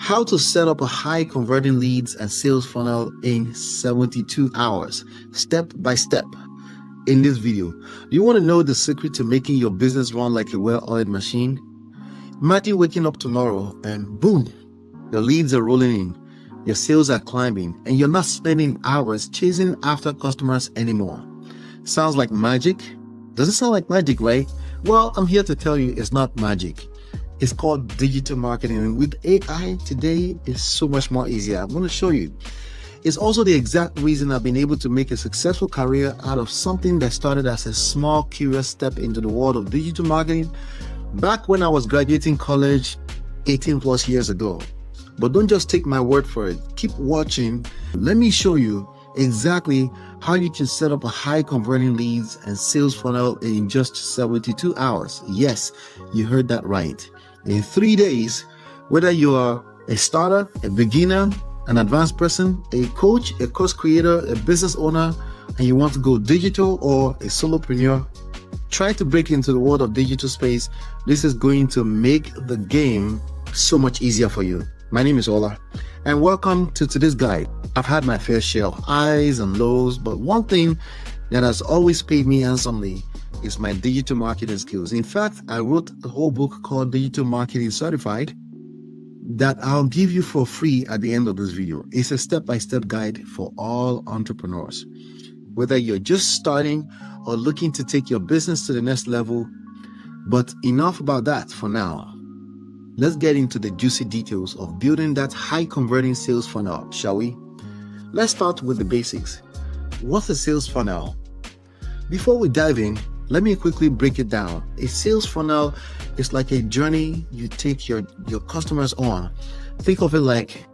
How to set up a high converting leads and sales funnel in 72 hours, step by step. In this video, do you want to know the secret to making your business run like a well-oiled machine? Imagine waking up tomorrow and boom, your leads are rolling in, your sales are climbing, and you're not spending hours chasing after customers anymore. Sounds like magic? Doesn't sound like magic, right? Well, I'm here to tell you it's not magic. It's called digital marketing, and with AI today, it's so much more easier. I'm going to show you. It's also the exact reason I've been able to make a successful career out of something that started as a small, curious step into the world of digital marketing back when I was graduating college 18 plus years ago. But don't just take my word for it. Keep watching. Let me show you exactly how you can set up a high converting leads and sales funnel in just 72 hours. Yes, you heard that right. In 3 days, whether you are a starter, a beginner, an advanced person, a coach, a course creator, a business owner, and you want to go digital, or a solopreneur, try to break into the world of digital space. This is going to make the game so much easier for you. My name is Ola, and welcome to today's guide. I've had my fair share of highs and lows, but one thing that has always paid me handsomely is my digital marketing skills. In fact, I wrote a whole book called Digital Marketing Certified that I'll give you for free at the end of this video. It's a step-by-step guide for all entrepreneurs. Whether you're just starting or looking to take your business to the next level. But enough about that for now. Let's get into the juicy details of building that high converting sales funnel, shall we? Let's start with the basics. What's a sales funnel? Before we dive in, let me quickly break it down. A sales funnel is like a journey you take your customers on. Think of it like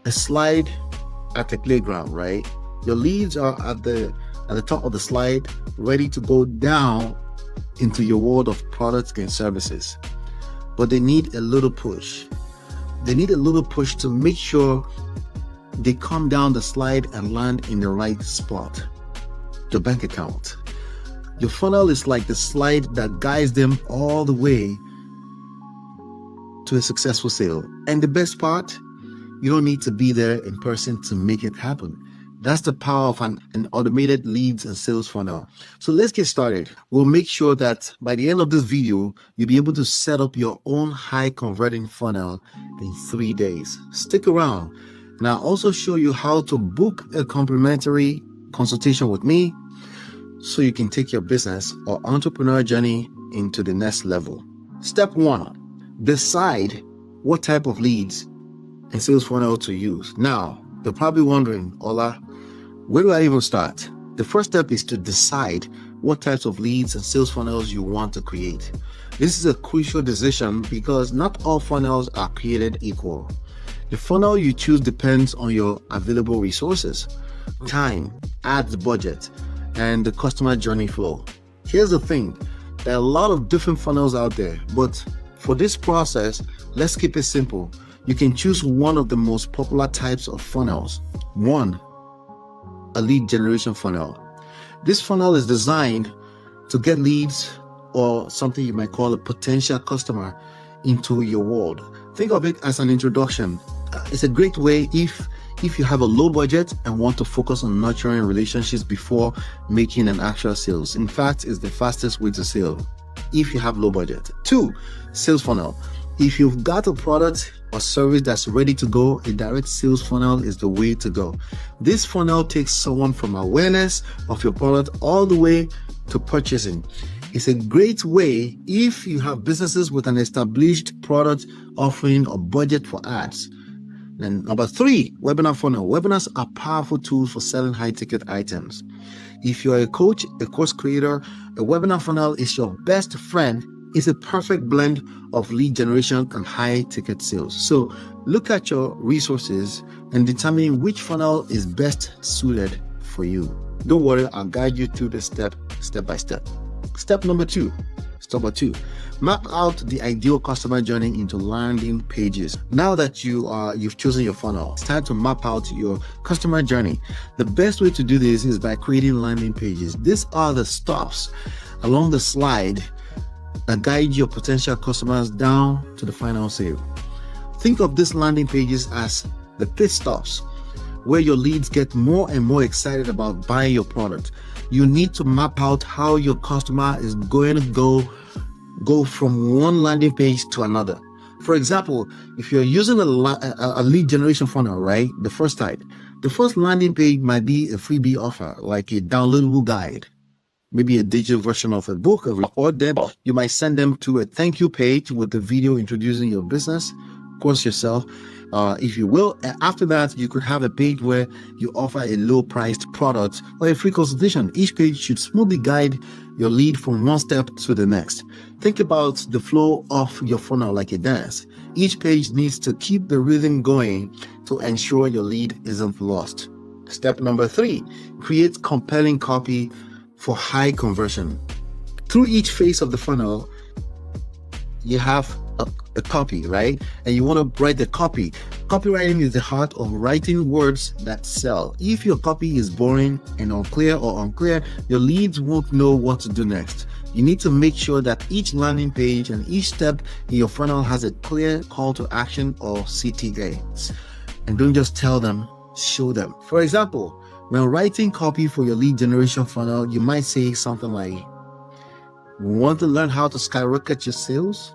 a slide at the playground, right? Your leads are at the top of the slide, ready to go down into your world of products and services. But they need a little push. They need a little push to make sure they come down the slide and land in the right spot. Your bank account. Your funnel is like the slide that guides them all the way to a successful sale. And the best part, you don't need to be there in person to make it happen. That's the power of an automated leads and sales funnel. So let's get started. We'll make sure that by the end of this video, you'll be able to set up your own high converting funnel in 3 days. Stick around. And I'll also show you how to book a complimentary consultation with me so you can take your business or entrepreneur journey into the next level. Step 1, decide what type of leads and sales funnel to use. Now, you're probably wondering, Ola, where do I even start? The first step is to decide what types of leads and sales funnels you want to create. This is a crucial decision because not all funnels are created equal. The funnel you choose depends on your available resources, time, ads budget, and the customer journey flow. Here's the thing, there are a lot of different funnels out there, but for this process, let's keep it simple. You can choose one of the most popular types of funnels. 1, a lead generation funnel. This funnel is designed to get leads, or something you might call a potential customer, into your world. Think of it as an introduction. It's a great way if you have a low budget and want to focus on nurturing relationships before making an actual sales. In fact, it's the fastest way to sell if you have low budget. 2, sales funnel. If you've got a product or service that's ready to go, a direct sales funnel is the way to go. This funnel takes someone from awareness of your product all the way to purchasing. It's a great way if you have businesses with an established product offering or budget for ads. Then number 3, webinar funnel. Webinars are powerful tools for selling high-ticket items. If you're a coach, a course creator, a webinar funnel is your best friend. It's a perfect blend of lead generation and high-ticket sales. So look at your resources and determine which funnel is best suited for you. Don't worry, I'll guide you through this step by step. Step number 2, map out the ideal customer journey into landing pages. Now that you've chosen your funnel, it's time to map out your customer journey. The best way to do this is by creating landing pages. These are the stops along the slide that guide your potential customers down to the final sale. Think of these landing pages as the pit stops where your leads get more and more excited about buying your product. You need to map out how your customer is going to go from one landing page to another. For example, if you're using a lead generation funnel, right? The first landing page might be a freebie offer, like a downloadable guide, maybe a digital version of a book, or then you might send them to a thank you page with a video introducing your business, of course yourself, if you will. And after that, you could have a page where you offer a low-priced product or a free consultation. Each page should smoothly guide your lead from one step to the next. Think about the flow of your funnel like a dance. Each page needs to keep the rhythm going to ensure your lead isn't lost. Step number 3, create compelling copy for high conversion. Through each phase of the funnel, you have a copy, right? And you want to write the copy. Copywriting is the heart of writing words that sell. If your copy is boring and unclear, your leads won't know what to do next. You need to make sure that each landing page and each step in your funnel has a clear call to action or CTAs. And don't just tell them, show them. For example, when writing copy for your lead generation funnel, you might say something like, want to learn how to skyrocket your sales?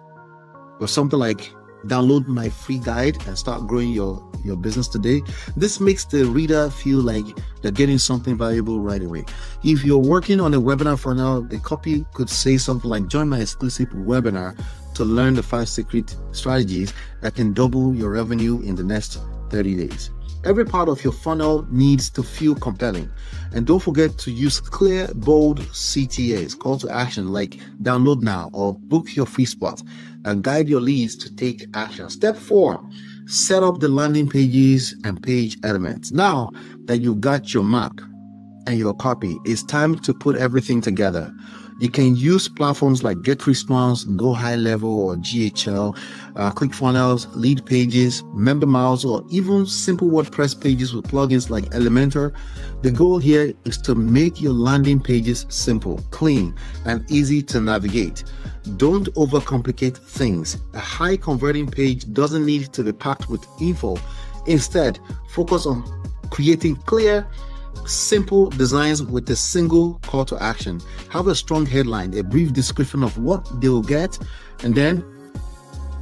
Or something like, download my free guide and start growing your business today. This makes the reader feel like they're getting something valuable right away. If you're working on a webinar funnel, the copy could say something like, join my exclusive webinar to learn the 5 secret strategies that can double your revenue in the next 30 days. Every part of your funnel needs to feel compelling. And don't forget to use clear, bold CTAs, call to action like download now or book your free spot, and guide your leads to take action. Step 4, set up the landing pages and page elements. Now that you've got your map and your copy, it's time to put everything together. You can use platforms like GetResponse, Go High Level, or GHL, ClickFunnels, Lead Pages, Member Miles, or even simple WordPress pages with plugins like Elementor. The goal here is to make your landing pages simple, clean, and easy to navigate. Don't overcomplicate things. A high converting page doesn't need to be packed with info. Instead, focus on creating clear, simple designs with a single call to action. Have a strong headline, a brief description of what they will get, and then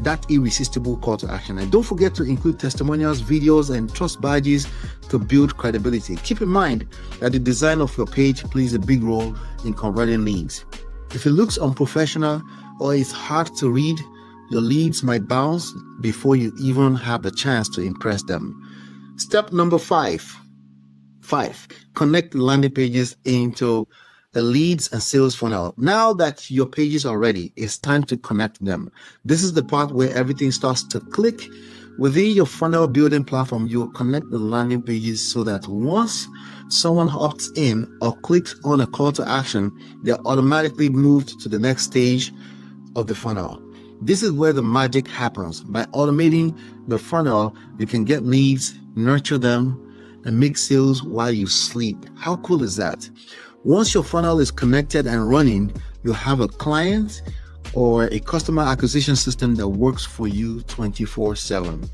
that irresistible call to action. And don't forget to include testimonials, videos, and trust badges to build credibility. Keep in mind that the design of your page plays a big role in converting leads. If it looks unprofessional or it's hard to read, your leads might bounce before you even have the chance to impress them. Step number 5, connect landing pages into the leads and sales funnel. Now that your pages are ready, it's time to connect them. This is the part where everything starts to click. Within your funnel building platform, you will connect the landing pages so that once someone opts in or clicks on a call to action, they're automatically moved to the next stage of the funnel. This is where the magic happens. By automating the funnel, you can get leads, nurture them, and make sales while you sleep. How cool is that? Once your funnel is connected and running, you'll have a client or a customer acquisition system that works for you 24/7.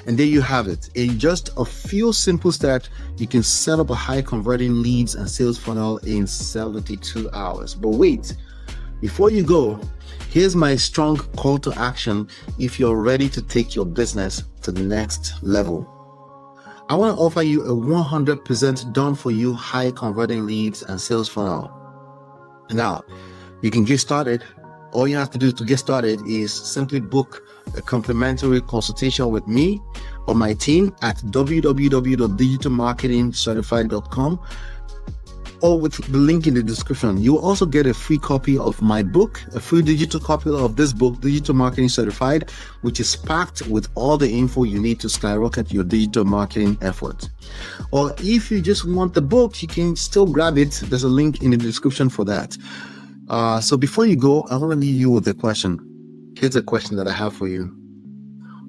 And there you have it. In just a few simple steps, you can set up a high converting leads and sales funnel in 72 hours. But wait, before you go, here's my strong call to action if you're ready to take your business to the next level. I want to offer you a 100% done for you high converting leads and sales funnel. Now, you can get started. All you have to do to get started is simply book a complimentary consultation with me or my team at www.digitalmarketingcertified.com or with the link in the description. You will also get a free copy of my book, a free digital copy of this book, Digital Marketing Certified, which is packed with all the info you need to skyrocket your digital marketing efforts. Or if you just want the book, you can still grab it. There's a link in the description for that. So before you go, I want to leave you with a question. Here's a question that I have for you.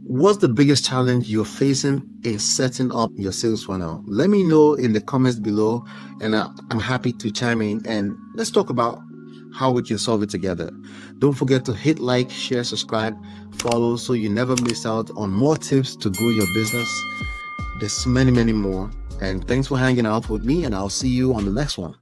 What's the biggest challenge you're facing in setting up your sales funnel? Let me know in the comments below, and I'm happy to chime in and let's talk about how we can solve it together. Don't forget to hit like, share, subscribe, follow so you never miss out on more tips to grow your business. There's many more. And thanks for hanging out with me, and I'll see you on the next one.